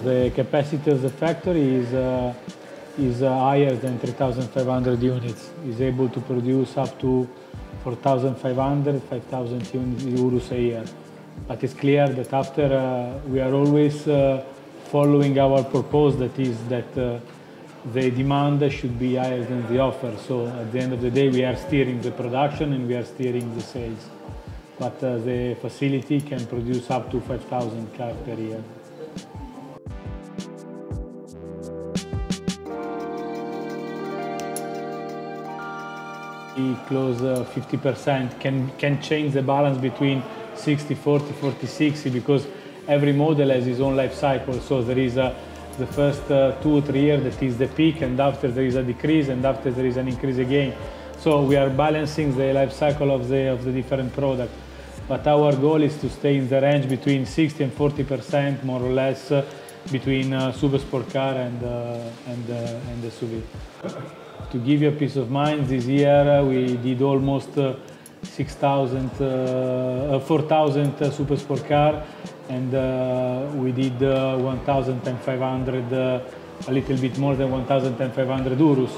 The capacity of the factory is higher than 3,500 units. It's able to produce up to 4,500, 5,000 euros a year. But it's clear that after we are always following our purpose, that is that the demand should be higher than the offer. So at the end of the day, we are steering the production and we are steering the sales. But the facility can produce up to 5,000 cars per year. Close 50% can change the balance between 60, 40, 40, 60, because every model has its own life cycle. So there is the first 2 or 3 years that is the peak, and after there is a decrease, and after there is an increase again. So we are balancing the life cycle of the different products. But our goal is to stay in the range between 60 and 40%, more or less, between super sport car and SUV. To give you a peace of mind, this year we did almost 4,000 super sport car, and we did 1,500, a little bit more than 1,500 euros.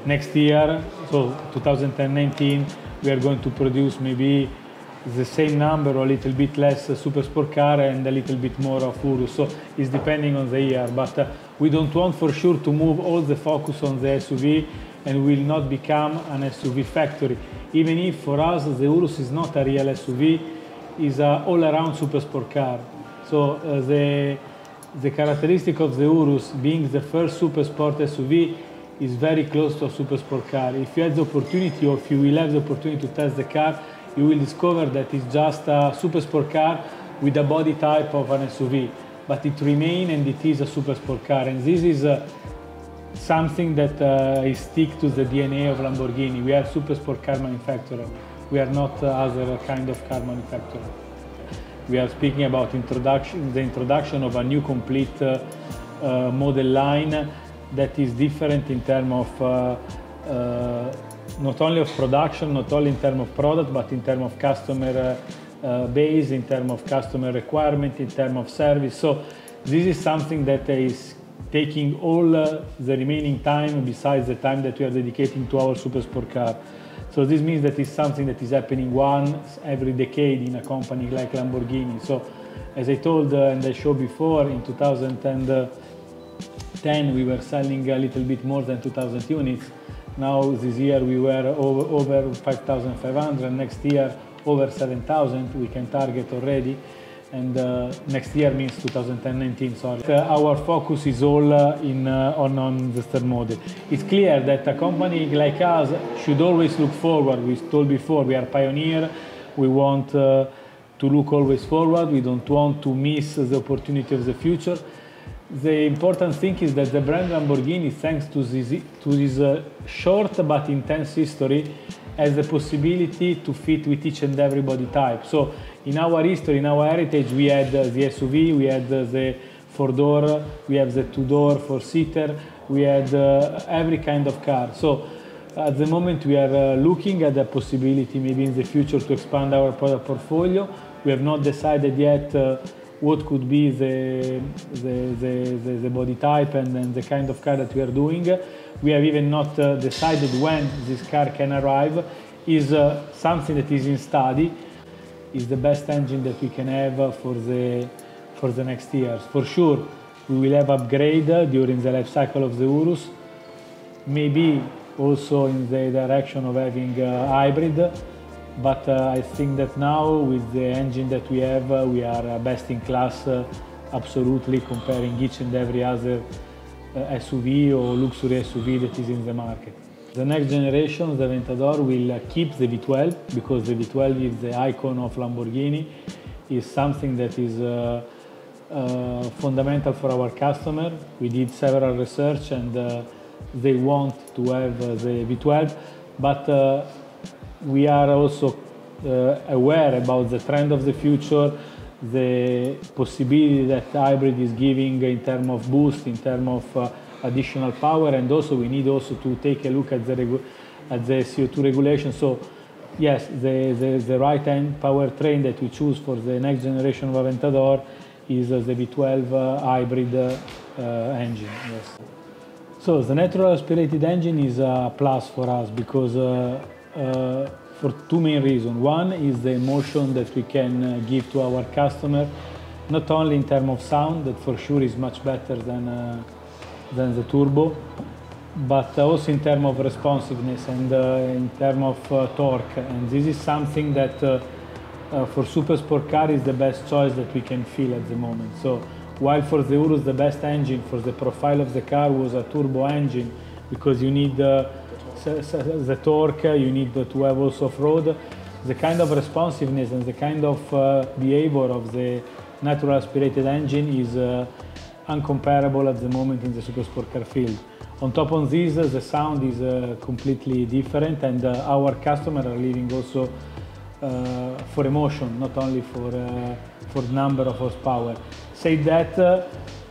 Next year, so 2019, we are going to produce maybe the same number or a little bit less super sport car and a little bit more of Urus. So it's depending on the year, but we don't want for sure to move all the focus on the SUV and will not become an SUV factory. Even if for us the Urus is not a real SUV, is an all-around super sport car. So the characteristic of the Urus, being the first super sport SUV, is very close to a super sport car. If you have the opportunity, or if you will have the opportunity to test the car, you will discover that it's just a super sport car with a body type of an SUV, but it remains and it is a super sport car. And this is something that is stick to the DNA of Lamborghini. We are super sport car manufacturer. We are not other kind of car manufacturer. We are speaking about the introduction of a new complete model line that is different in terms of not only of production, not only in terms of product, but in terms of customer base, in terms of customer requirement, in terms of service. So this is something that is taking all the remaining time besides the time that we are dedicating to our super sport car. So this means that it's something that is happening once every decade in a company like Lamborghini. So as I told and I showed before, in 2010 we were selling a little bit more than 2,000 units. Now this year we were over 5,500, next year over 7,000 we can target already, and next year means 2019, sorry. Our focus is all on the third model. It's clear that a company like us should always look forward. We told before, we are pioneer, we want to look always forward, we don't want to miss the opportunity of the future. The important thing is that the brand Lamborghini, thanks to this short but intense history, has the possibility to fit with each and every body type. So in our history, in our heritage, we had the SUV, we had the 4-door, we have the 2-door 4-seater, we had every kind of car. So at the moment we are looking at the possibility maybe in the future to expand our product portfolio. We have not decided yet what could be the body type and the kind of car that we are doing. We have even not decided when this car can arrive. Is something that is in study. Is the best engine that we can have for the next years. For sure, we will have upgrade during the life cycle of the Urus. Maybe also in the direction of having hybrid. But I think that now with the engine that we have, we are best in class, absolutely, comparing each and every other SUV or luxury SUV that is in the market. The next generation, the Aventador, will keep the V12, because the V12 is the icon of Lamborghini. It's something that is fundamental for our customer. We did several research and they want to have the V12, but we are also aware about the trend of the future, the possibility that hybrid is giving in terms of boost, in terms of additional power, and also we need also to take a look at the CO2 regulation. So yes, the right-hand powertrain that we choose for the next generation of Aventador is the V12 hybrid engine. Yes. So the natural aspirated engine is a plus for us because for two main reasons. One is the emotion that we can give to our customer, not only in terms of sound, that for sure is much better than the turbo, but also in terms of responsiveness and in terms of torque. And this is something that for super sport car is the best choice that we can feel at the moment. So while for the Urus the best engine for the profile of the car was a turbo engine, because you need the torque, you need to have also off-road, the kind of responsiveness and the kind of behavior of the natural aspirated engine is uncomparable at the moment in the super sport car field. On top of this, the sound is completely different, and our customers are living also for emotion, not only for number of horsepower. Say that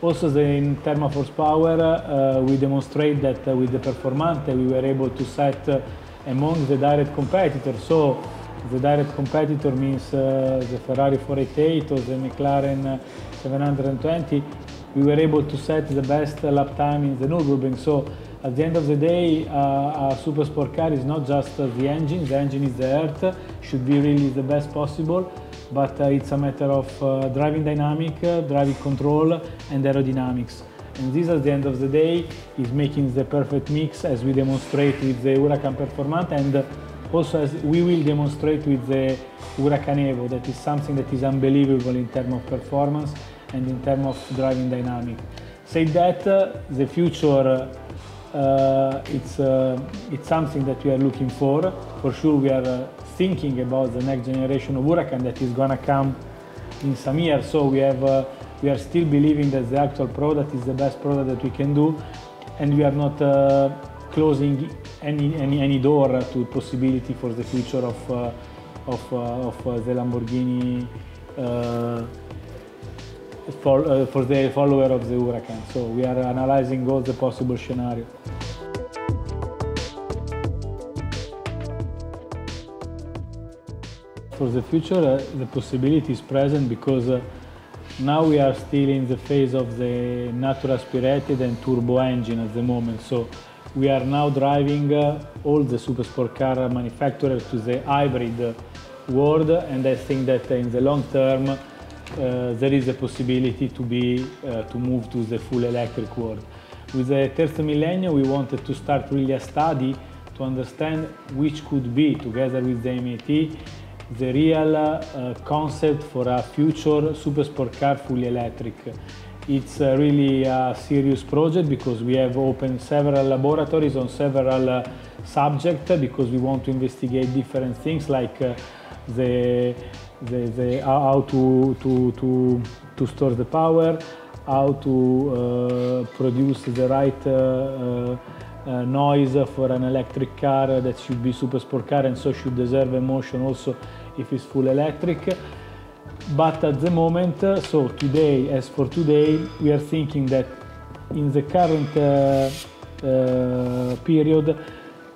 also in terms of horsepower, we demonstrate that with the Performante we were able to set among the direct competitors. So the direct competitor means the Ferrari 488 or the McLaren 720. We were able to set the best lap time in the Nürburgring. So at the end of the day, a super sport car is not just the engine is the earth, should be really the best possible, but it's a matter of driving dynamic, driving control and aerodynamics. And this at the end of the day is making the perfect mix, as we demonstrate with the Huracan Performante, and also as we will demonstrate with the Huracan Evo. That is something that is unbelievable in terms of performance and in terms of driving dynamic. Say that the future, it's something that we are looking for. For sure we are thinking about the next generation of Huracan that is gonna come in some years. So we are still believing that the actual product is the best product that we can do, and we are not closing any door to possibility for the future of the Lamborghini for the follower of the Huracan. So we are analyzing all the possible scenarios. For the future, the possibility is present because now we are still in the phase of the natural aspirated and turbo engine at the moment. So we are now driving all the super sport car manufacturers to the hybrid world, and I think that in the long term there is a possibility to move to the full electric world. With the third millennium, we wanted to start really a study to understand which could be, together with the MIT, the real concept for a future super sport car fully electric. It's really a serious project because we have opened several laboratories on several subjects, because we want to investigate different things like how to store the power, how to produce the right noise for an electric car that should be super sport car and so should deserve emotion also if it's full electric. But at the moment, so today, as for today, we are thinking that in the current period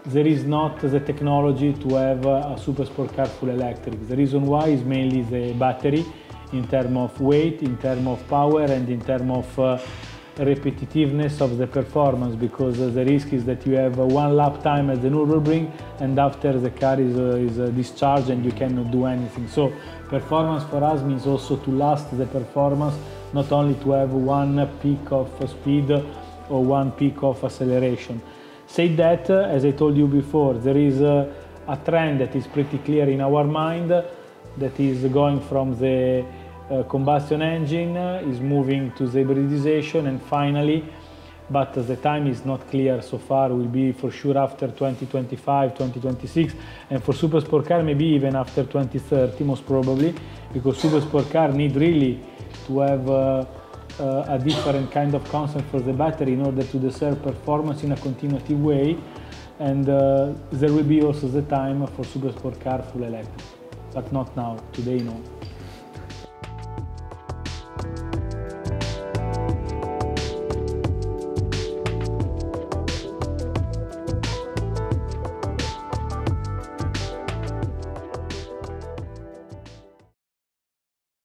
there is not the technology to have a super sport car full electric. The reason why is mainly the battery, in terms of weight, in terms of power, and in terms of repetitiveness of the performance, because the risk is that you have one lap time at the Nürburgring and after the car is discharged and you cannot do anything. So performance for us means also to last the performance, not only to have one peak of speed or one peak of acceleration. Say that, as I told you before, there is a trend that is pretty clear in our mind, that is going from the combustion engine, is moving to the hybridization, and finally, but the time is not clear so far, will be for sure after 2025, 2026, and for super sport car maybe even after 2030 most probably, because super sport car need really to have a different kind of concept for the battery in order to deserve performance in a continuative way, and there will be also the time for super sport car full electric, but not now, today no.